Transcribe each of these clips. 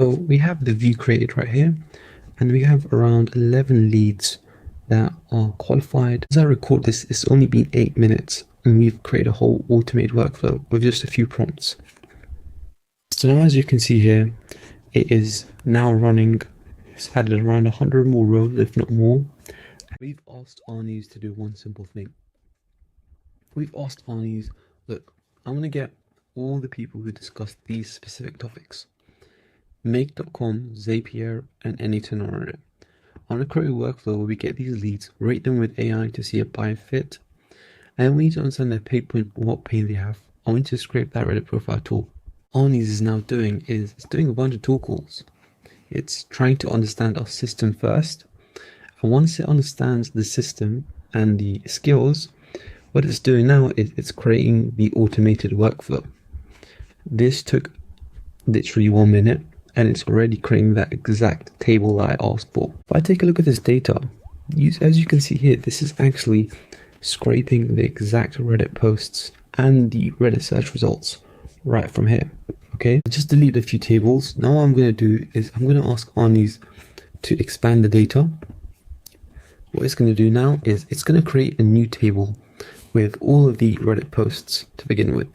So we have the view created right here, and we have around 11 leads that are qualified. As I record this, it's only been 8 minutes, and we've created a whole automated workflow with just a few prompts. So now, as you can see here, it is now running. It's added around 100 more rows, if not more. We've asked Arnie's to do one simple thing. We've asked Arnie's, look, I'm going to get all the people who discuss these specific topics. Make.com, Zapier, and anything on it. On a create workflow where we get these leads, rate them with AI to see a buy fit, and we need to understand their pain point, what pain they have. I want to scrape that Reddit profile tool. Arnie's is now doing is it's doing a bunch of tool calls. It's trying to understand our system first, and once it understands the system and the skills, what it's doing now is it's creating the automated workflow. This took literally 1 minute, and it's already creating that exact table that I asked for. If I take a look at this data, as you can see here, this is actually scraping the exact Reddit posts and the Reddit search results right from here. Okay, just delete a few tables. Now what I'm going to do is I'm going to ask Arnie's to expand the data. What it's going to do now is it's going to create a new table with all of the Reddit posts to begin with.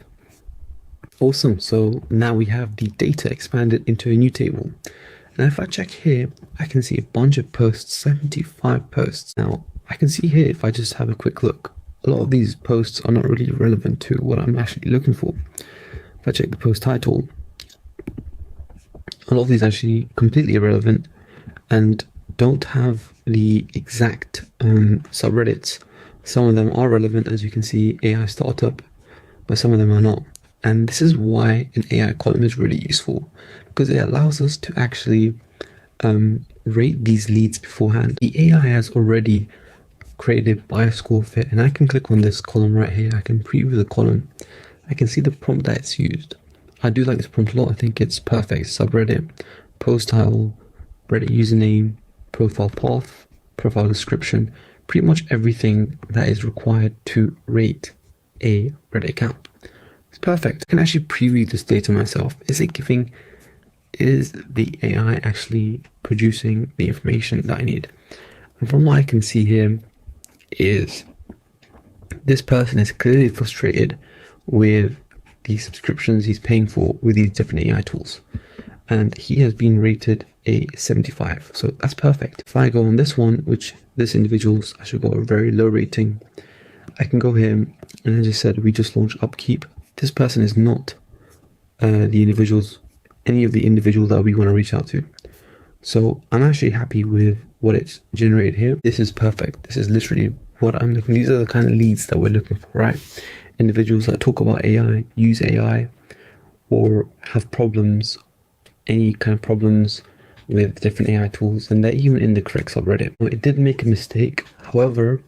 Awesome, so now we have the data expanded into a new table. Now if I check here, I can see a bunch of posts, 75 posts. Now I can see here, if I just have a quick look, a lot of these posts are not really relevant to what I'm actually looking for. If I check the post title, a lot of these are actually completely irrelevant and don't have the exact subreddits. Some of them are relevant, as you can see, AI startup, but some of them are not. And this is why an AI column is really useful, because it allows us to actually rate these leads beforehand. The AI has already created bias score fit, and I can click on this column right here. I can preview the column. I can see the prompt that it's used. I do like this prompt a lot. I think it's perfect. Subreddit, post title, Reddit username, profile path, profile description, pretty much everything that is required to rate a Reddit account. It's perfect. I can actually preview this data myself. Is the AI actually producing the information that I need? And from what I can see here is this person is clearly frustrated with the subscriptions he's paying for with these different AI tools. And he has been rated a 75. So that's perfect. If I go on this one, which this individual's, I should go a very low rating. I can go here, and as I said, we just launched Upkeep. This person is not any of the individuals that we want to reach out to. So I'm actually happy with what it's generated here. This is perfect. This is literally what I'm looking for. These are the kind of leads that we're looking for, right? Individuals that talk about AI, use AI, or have problems, any kind of problems with different AI tools, and they're even in the correct subreddit. It did make a mistake, however,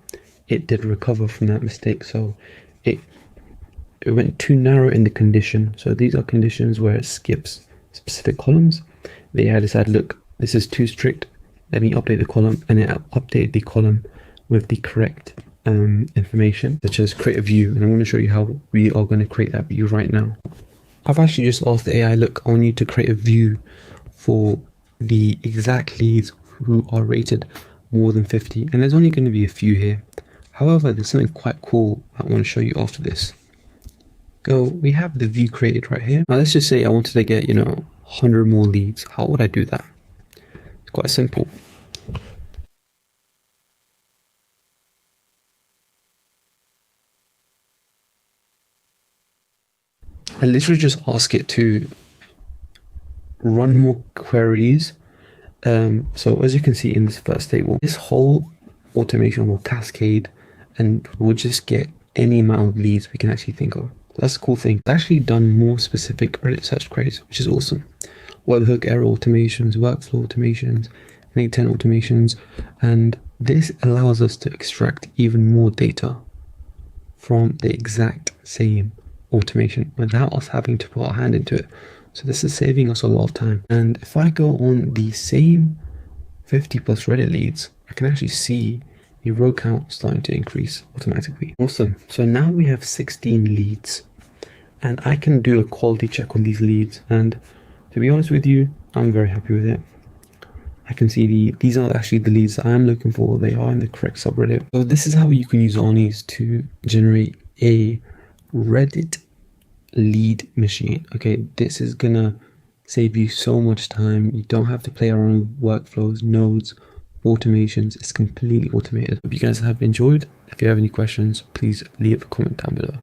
it did recover from that mistake. So it went too narrow in the condition. So these are conditions where it skips specific columns. The AI decided, look, this is too strict. Let me update the column, and it updated the column with the correct information, such as create a view. And I'm going to show you how we are going to create that view right now. I've actually just asked the AI, look, I want you to create a view for the exact leads who are rated more than 50. And there's only going to be a few here. However, there's something quite cool I want to show you after this. So we have the view created right here. Now let's just say I wanted to get, 100 more leads. How would I do that? It's quite simple. I literally just ask it to run more queries. So as you can see in this first table, this whole automation will cascade and we'll just get any amount of leads we can actually think of. That's the cool thing. It's actually done more specific Reddit search queries, which is awesome. Webhook error automations, workflow automations, N810 automations, and this allows us to extract even more data from the exact same automation without us having to put our hand into it. So this is saving us a lot of time. And if I go on the same 50 plus Reddit leads, I can actually see the row count starting to increase automatically. Awesome. So now we have 16 leads, and I can do a quality check on these leads. And To be honest with you, I'm very happy with it. I can see these are actually the leads that I'm looking for. They are in the correct subreddit. So this is how you can use Arnie's to generate a Reddit lead machine. Okay, this is gonna save you so much time. You don't have to play around with workflows, nodes, automations. It's completely automated. Hope you guys have enjoyed. If you have any questions, please leave a comment down below.